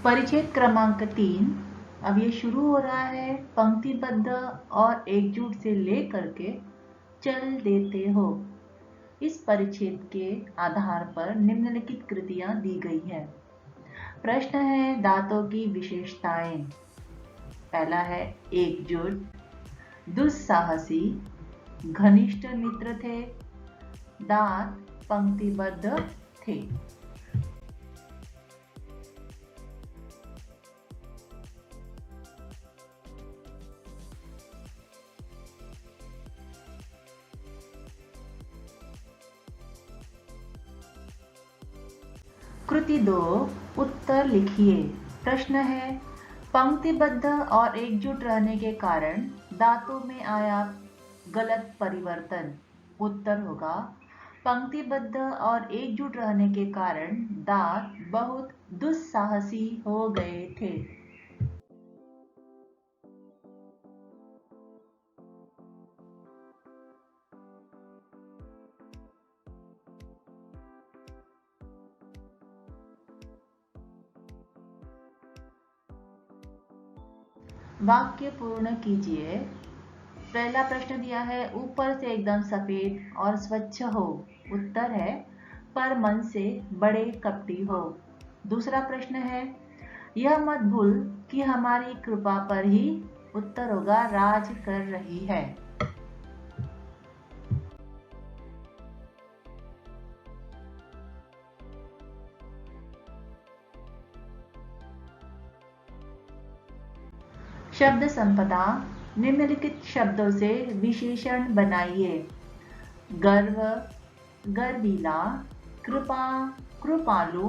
परिच्छेद क्रमांक 3। अब ये शुरू हो रहा है पंक्तिबद्ध और एकजुट से लेकर के चल देते हो। इस परिच्छेद के आधार पर निम्नलिखित कृतियां दी गई है। प्रश्न है दांतों की विशेषताएं। पहला है एकजुट, दुस्साहसी, घनिष्ठ मित्र थे, दांत पंक्तिबद्ध थे। कृति 2, उत्तर लिखिए। प्रश्न है पंक्तिबद्ध और एकजुट रहने के कारण दांतों में आया गलत परिवर्तन। उत्तर होगा पंक्तिबद्ध और एकजुट रहने के कारण दांत बहुत दुस्साहसी हो गए थे। वाक्य पूर्ण कीजिए। पहला प्रश्न दिया है ऊपर से एकदम सफेद और स्वच्छ हो। उत्तर है पर मन से बड़े कपटी हो। दूसरा प्रश्न है यह मत भूल कि हमारी कृपा पर ही। उत्तर होगा राज कर रही है। शब्द संपदा। निम्नलिखित शब्दों से विशेषण बनाइए। गर्व, गर्वीला, कृपा, कृपालु,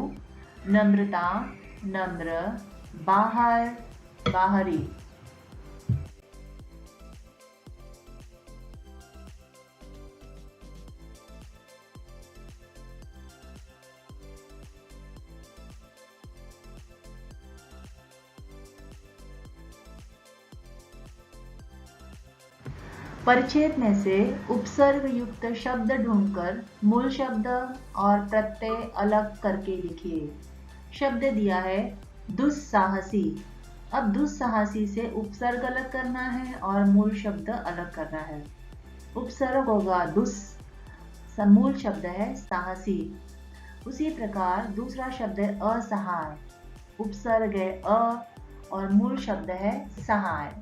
नम्रता, नम्र, बाहर, बाहरी। परिच्छेद में से उपसर्ग युक्त शब्द ढूंढकर मूल शब्द और प्रत्यय अलग करके लिखिए। शब्द दिया है दुस्साहसी। अब दुस्साहसी से उपसर्ग अलग करना है और मूल शब्द अलग करना है। उपसर्ग होगा दुस, मूल शब्द है साहसी। उसी प्रकार दूसरा शब्द है असहाय। उपसर्ग है अ और मूल शब्द है सहाय।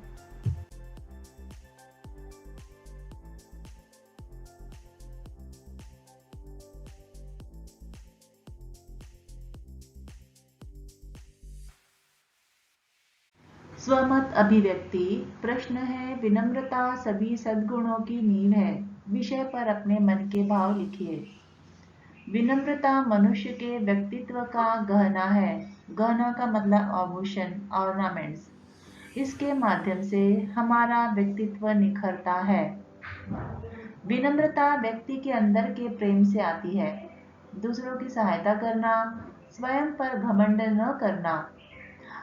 स्वमत अभिव्यक्ति। प्रश्न है विनम्रता सभी सद्गुणों की नींव है। विषय पर अपने मन के भाव लिखिए। विनम्रता मनुष्य के व्यक्तित्व का गहना है। गहना का मतलब आभूषण, ऑर्नामेंट्स। इसके माध्यम से हमारा व्यक्तित्व निखरता है। विनम्रता व्यक्ति के अंदर के प्रेम से आती है। दूसरों की सहायता करना, स्वयं पर घमंड न करना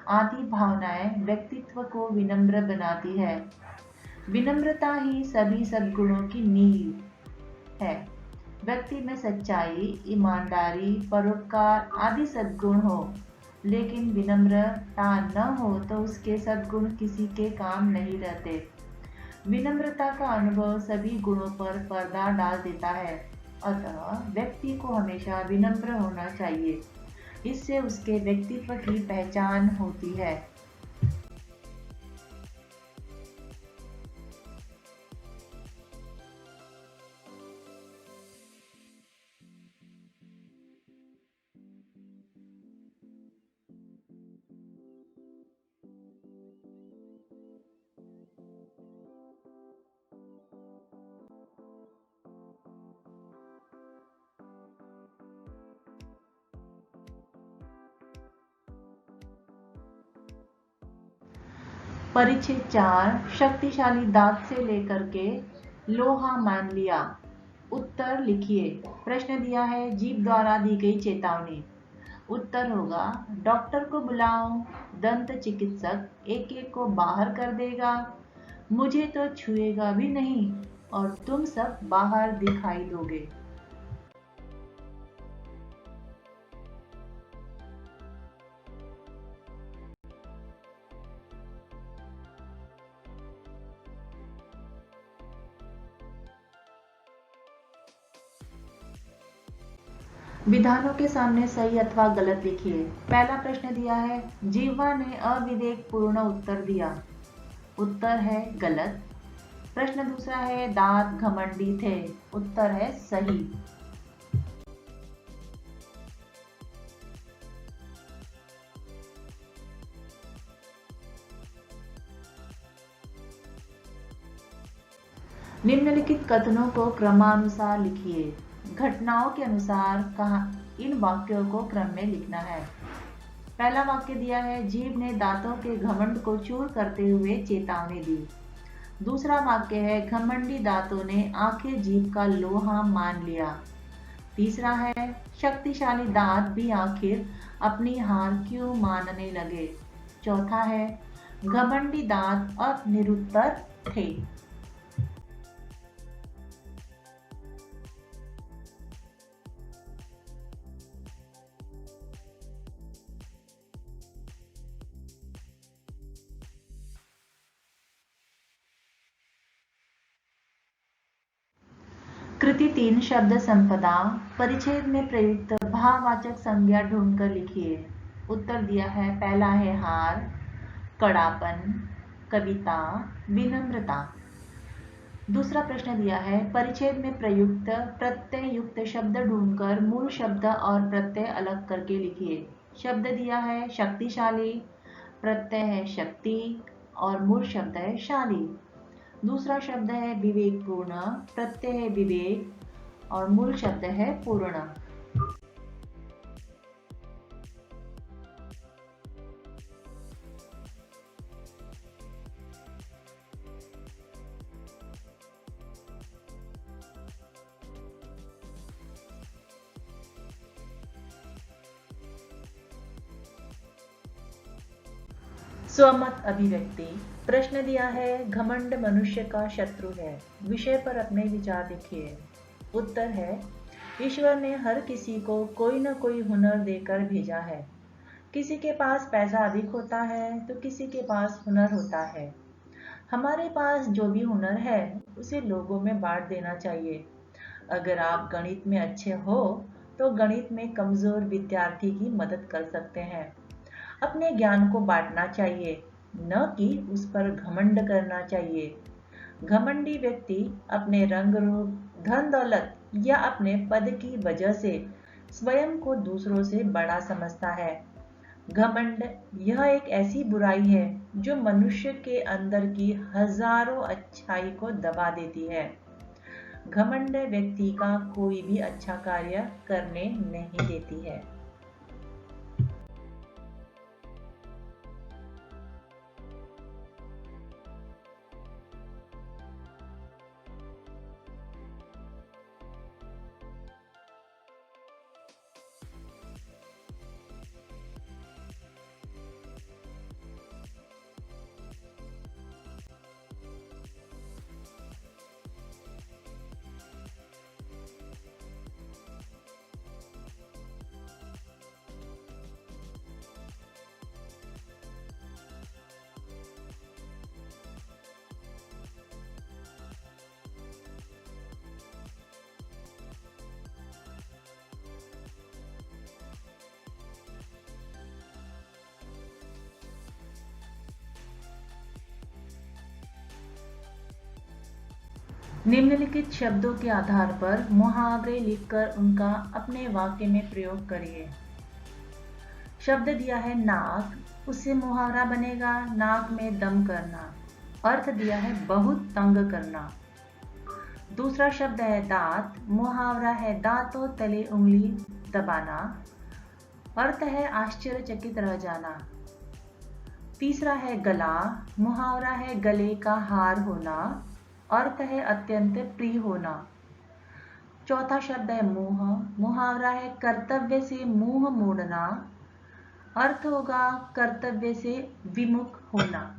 आदि भावनाएं व्यक्तित्व को विनम्र बनाती है। विनम्रता ही सभी सद्गुणों की नींव है। व्यक्ति में सच्चाई, ईमानदारी, परोपकार आदि सद्गुण हो, लेकिन विनम्रता न हो तो उसके सद्गुण किसी के काम नहीं रहते। विनम्रता का अनुभव सभी गुणों पर पर्दा डाल देता है। अतः व्यक्ति को हमेशा विनम्र होना चाहिए। इससे उसके व्यक्तित्व की पहचान होती है। परिच्छेद 4, शक्तिशाली दांत से लेकर के लोहा मान लिया। उत्तर लिखिए। प्रश्न दिया है जीभ द्वारा दी गई चेतावनी। उत्तर होगा डॉक्टर को बुलाओ, दंत चिकित्सक एक एक को बाहर कर देगा, मुझे तो छुएगा भी नहीं और तुम सब बाहर दिखाई दोगे। विधानों के सामने सही अथवा गलत लिखिए। पहला प्रश्न दिया है, जीवा ने अविवेकपूर्ण उत्तर दिया। उत्तर है गलत। प्रश्न दूसरा है, दांत घमंडी थे। उत्तर है सही। निम्नलिखित कथनों को क्रमानुसार लिखिए। घटनाओं के अनुसार कहा इन वाक्यों को क्रम में लिखना है। पहला वाक्य दिया है, जीव ने दांतों के घमंड को चूर करते हुए चेतावनी दी। दूसरा वाक्य है, घमंडी दांतों ने आखिर जीव का लोहा मान लिया। तीसरा है, शक्तिशाली दांत भी आखिर अपनी हार क्यों मानने लगे। चौथा है, घमंडी दांत अब निरुत्तर थे। कृति 3 शब्द संपदा परिच्छेद में प्रयुक्त भाववाचक संज्ञा ढूंढकर लिखिए। उत्तर दिया है, पहला है हार, कड़ापन, कविता, विनम्रता। दूसरा प्रश्न दिया है, परिच्छेद में प्रयुक्त प्रत्यय युक्त शब्द ढूंढकर मूल शब्द और प्रत्यय अलग करके लिखिए। शब्द दिया है शक्तिशाली, प्रत्यय है शक्ति और मूल शब्द है शाली। दूसरा शब्द है विवेकपूर्ण, प्रत्यय है विवेक और मूल शब्द है पूर्ण। स्वमत अभिव्यक्ति। प्रश्न दिया है, घमंड मनुष्य का शत्रु है। विषय पर अपने विचार लिखिए। उत्तर है, ईश्वर ने हर किसी को कोई न कोई हुनर देकर भेजा है। किसी के पास पैसा अधिक होता है तो किसी के पास हुनर होता है। हमारे पास जो भी हुनर है उसे लोगों में बांट देना चाहिए। अगर आप गणित में अच्छे हो तो गणित में कमजोर विद्यार्थी की मदद कर सकते हैं। अपने ज्ञान को बांटना चाहिए, न कि उस पर घमंड करना चाहिए। घमंडी व्यक्ति अपने रंग रूप, धन दौलत या अपने पद की वजह से स्वयं को दूसरों से बड़ा समझता है। घमंड यह एक ऐसी बुराई है जो मनुष्य के अंदर की हजारों अच्छाई को दबा देती है। घमंड व्यक्ति का कोई भी अच्छा कार्य करने नहीं देती है। निम्नलिखित शब्दों के आधार पर मुहावरे लिखकर उनका अपने वाक्य में प्रयोग करिए। शब्द दिया है नाक, उससे मुहावरा बनेगा नाक में दम करना। अर्थ दिया है बहुत तंग करना। दूसरा शब्द है दांत, मुहावरा है दांतों तले उंगली दबाना। अर्थ है आश्चर्यचकित रह जाना। तीसरा है गला, मुहावरा है गले का हार होना। अर्थ है अत्यंत प्रिय होना। चौथा शब्द है मुंह, मुहावरा है कर्तव्य से मुंह मोड़ना। अर्थ होगा कर्तव्य से विमुख होना।